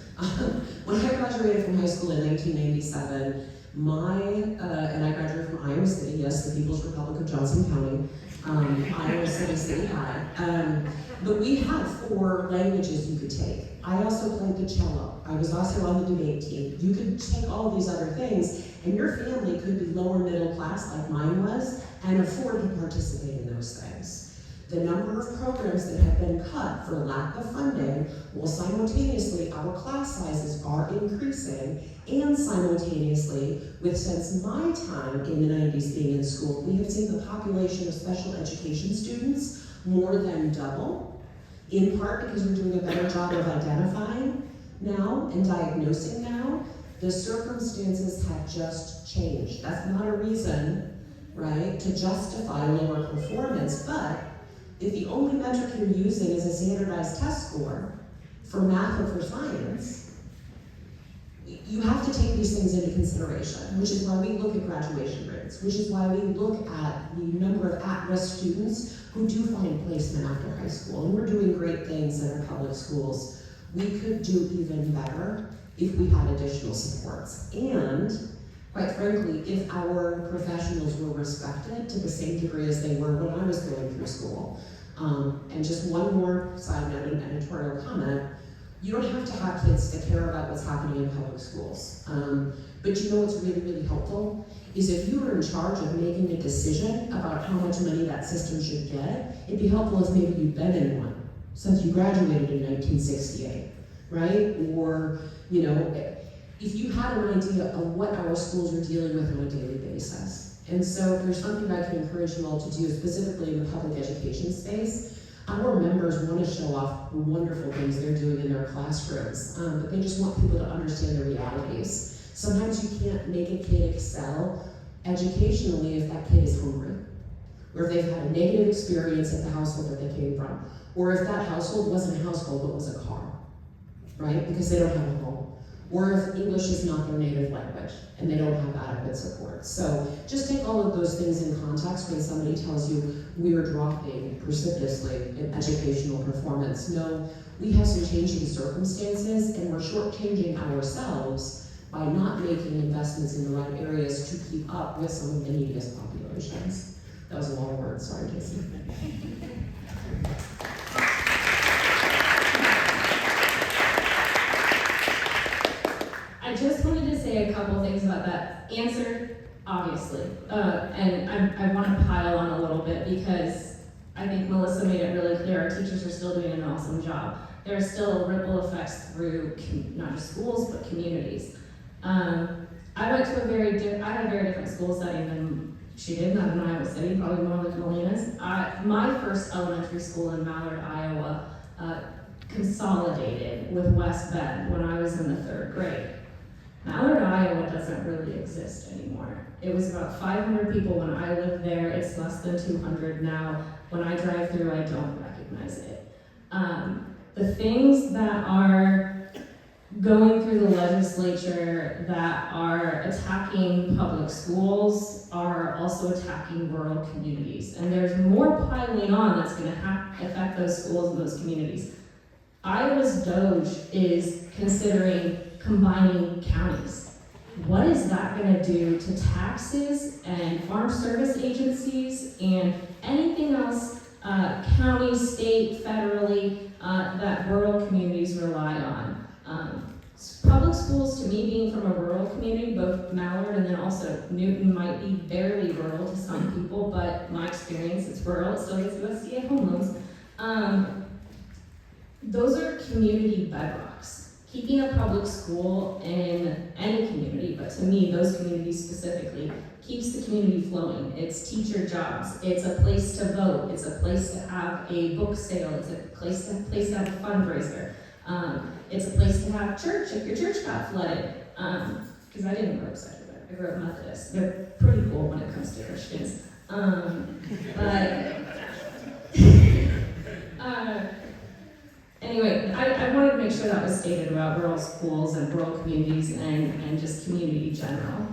When I graduated from high school in 1997, and I graduated from Iowa City, yes, the People's Republic of Johnson County, Iowa City, City High. But we had 4 languages you could take. I also played the cello. I was also on the debate team. You could take all of these other things, and your family could be lower middle class like mine was, and afford to participate in those things. The number of programs that have been cut for lack of funding, while simultaneously our class sizes are increasing, and simultaneously, since my time in the 90s being in school, we have seen the population of special education students more than double, in part because we're doing a better job of identifying now and diagnosing now. The circumstances have just changed. That's not a reason, right, to justify lower performance, but if the only metric you're using is a standardized test score for math or for science, you have to take these things into consideration, which is why we look at graduation rates, which is why we look at the number of at-risk students who do find placement after high school. And we're doing great things in our public schools. We could do even better if we had additional supports. And quite frankly, if our professionals were respected to the same degree as they were when I was going through school. And just one more side note, an editorial comment, you don't have to have kids that care about what's happening in public schools. But you know what's really, really helpful? Is if you were in charge of making a decision about how much money that system should get, it'd be helpful if maybe you'd been in one since you graduated in 1968, right? Or, you know, if you had an idea of what our schools are dealing with on a daily basis. And so if there's something I can encourage you all to do, specifically in the public education space, our members want to show off the wonderful things they're doing in their classrooms, but they just want people to understand the realities. Sometimes you can't make a kid excel educationally if that kid is hungry, or if they've had a negative experience at the household that they came from, or if that household wasn't a household but was a car, right? Because they don't have a home. Or if English is not their native language and they don't have adequate support. So just take all of those things in context when somebody tells you we are dropping precipitously in educational performance. No, we have some changing circumstances and we're shortchanging ourselves by not making investments in the right areas to keep up with some of the neediest populations. That was a long word, sorry, Jason. I just wanted to say a couple things about that answer, obviously. And I want to pile on a little bit because I think Melissa made it really clear our teachers are still doing an awesome job. There are still ripple effects through not just schools, but communities. I went to I had a very different school setting than she did, not in Iowa City, probably more like Melina's. My first elementary school in Mallard, Iowa, consolidated with West Bend when I was in the 3rd grade. Mallard, Iowa doesn't really exist anymore. It was about 500 people when I lived there. It's less than 200 now. When I drive through, I don't recognize it. The things that are going through the legislature that are attacking public schools are also attacking rural communities. And there's more piling on that's going to affect those schools and those communities. Iowa's DOGE is considering combining counties. What is that going to do to taxes and farm service agencies and anything else, county, state, federally, that rural communities rely on? Public schools, to me, being from a rural community, both Mallard and then also Newton might be barely rural to some people, but my experience, it's rural, it still gets USDA home loans. Those are community bedrocks. Keeping a public school in any community, but to me, those communities specifically, keeps the community flowing. It's teacher jobs, it's a place to vote, it's a place to have a book sale, it's a place to have a fundraiser. It's a place to have church if your church got flooded. Because I didn't grow up secular, I grew up Methodist. They're pretty cool when it comes to Christians. Anyway, I wanted to make sure that was stated about rural schools and rural communities and just community general.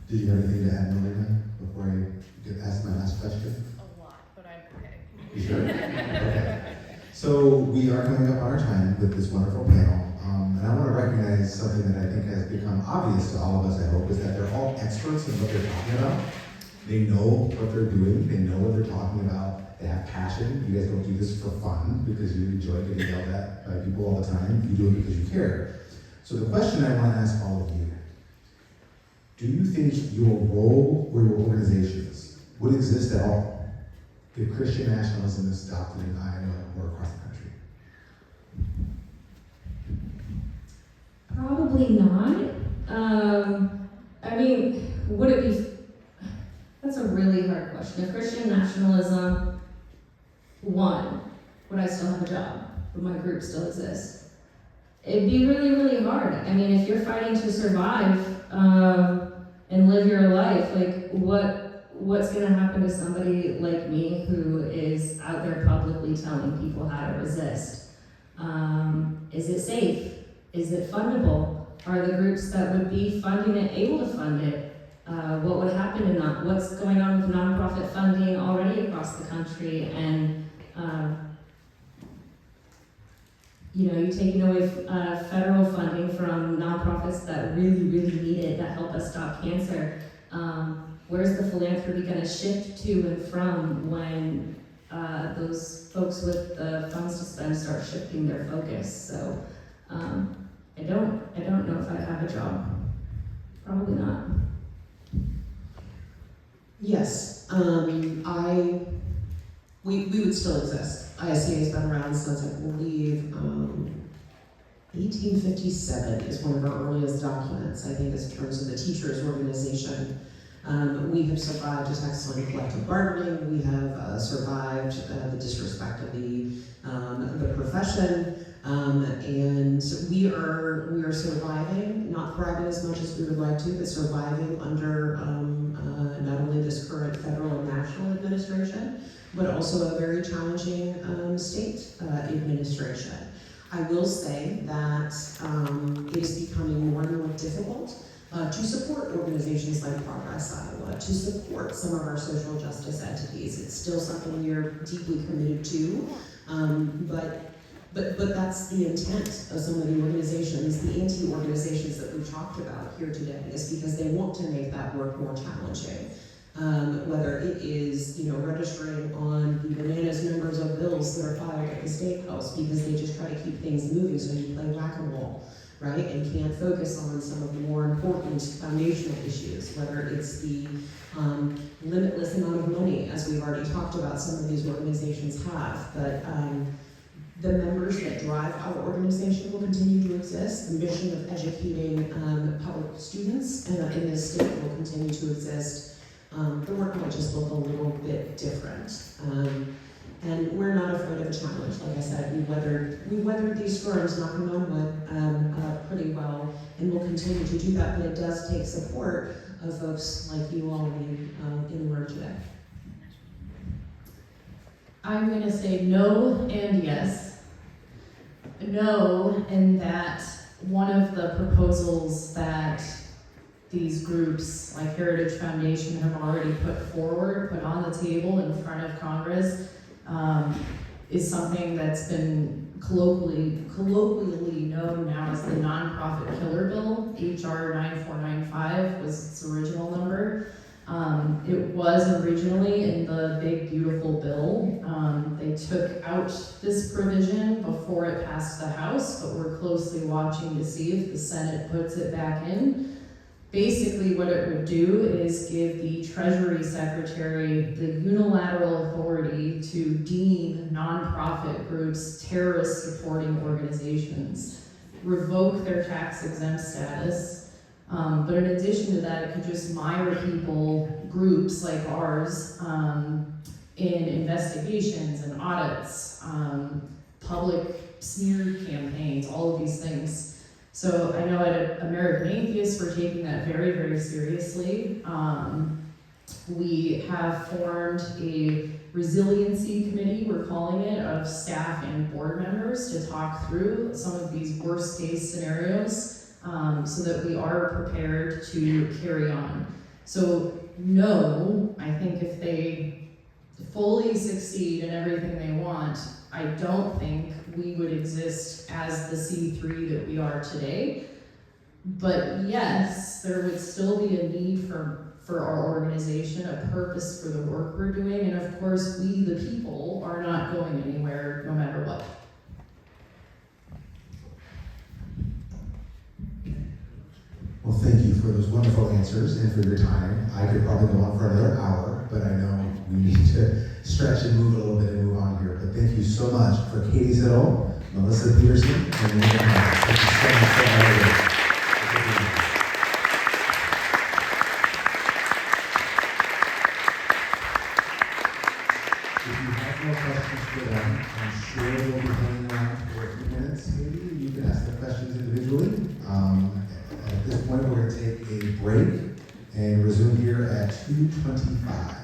Did you have anything to add, Melina, before I get asked my last question? A lot, but I'm okay. You sure? Okay. So we are coming up on our time with this wonderful panel, and I want to recognize something that I think has become obvious to all of us, I hope, is that they're all experts in what they're talking about. They know what they're doing, they know what they're talking about, they have passion. You guys don't do this for fun because you enjoy getting yelled at by people all the time, you do it because you care. So the question I want to ask all of you, do you think your role or your organizations would exist at all if Christian nationalism is adopted in Iowa or across the country? Probably not. I mean, would it be? That's a really hard question. If Christian nationalism won, would I still have a job? Would my group still exist? It'd be really, really hard. I mean, if you're fighting to survive and live your life, like what's going to happen to somebody like me who is out there publicly telling people how to resist? Is it safe? Is it fundable? Are the groups that would be funding it able to fund it? What would happen to what's going on with nonprofit funding already across the country? And you're taking away federal funding from nonprofits that really, really need it, that help us stop cancer. Where's the philanthropy going to shift to and from when those folks with the funds to spend start shifting their focus? So I don't know if I'd have a job. Probably not. Yes, we would still exist. ISCA has been around since, I believe, 1857 is one of our earliest documents, I think, in terms of the teachers' organization. We have survived a excellent collective bargaining. We have survived the disrespect of the profession. And we are surviving, not thriving as much as we would like to, but surviving under not only this current federal and national administration, but also a very challenging state administration. I will say that it is becoming more and more difficult to support organizations like Progress Iowa, to support some of our social justice entities. It's still something we are deeply committed to, but that's the intent of some of the organizations, the anti-organizations that we've talked about here today, is because they want to make that work more challenging. Whether it is, registering on the bananas numbers of bills that are filed at the State House because they just try to keep things moving so you play whack-a-mole, right? And can't focus on some of the more important foundational issues, whether it's the limitless amount of money, as we've already talked about, some of these organizations have, but the members that drive our organization will continue to exist. The mission of educating public students in this state will continue to exist. The work might just look a little bit different. And we're not afraid of a challenge. Like I said, we weathered these storms, knocking on wood, pretty well, and we'll continue to do that, but it does take support of folks like you all in the room today. I'm gonna say no and yes. No, in that one of the proposals that these groups like Heritage Foundation have already put on the table in front of Congress, is something that's been colloquially known now as the nonprofit killer bill. HR 9495 was its original number. It was originally in the big beautiful bill. They took out this provision before it passed the House, but we're closely watching to see if the Senate puts it back in. Basically what it would do is give the Treasury Secretary the unilateral authority to deem nonprofit groups terrorist supporting organizations, revoke their tax exempt status, but in addition to that, it could just mire people, groups like ours, in investigations and audits, public smear campaigns, all of these things. So I know at American Atheists, we're taking that very, very seriously. We have formed a resiliency committee, we're calling it, of staff and board members to talk through some of these worst case scenarios so that we are prepared to carry on. So no, I think if they fully succeed in everything they want, I don't think we would exist as the C3 that we are today. But yes, there would still be a need for our organization, a purpose for the work we're doing, and of course we, the people, are not going anywhere no matter what. Well, thank you for those wonderful answers and for your time. I could probably go on for another hour, but I know we need to stretch and move a little bit and move on here. But thank you so much for Katy Siddal, Melissa Peterson, and Melina. Thank you so much for all of this. If you have more questions for them, I'm sure they'll be hanging around for a few minutes. Maybe you can ask the questions individually. At this point, we're going to take a break and resume here at 2:25.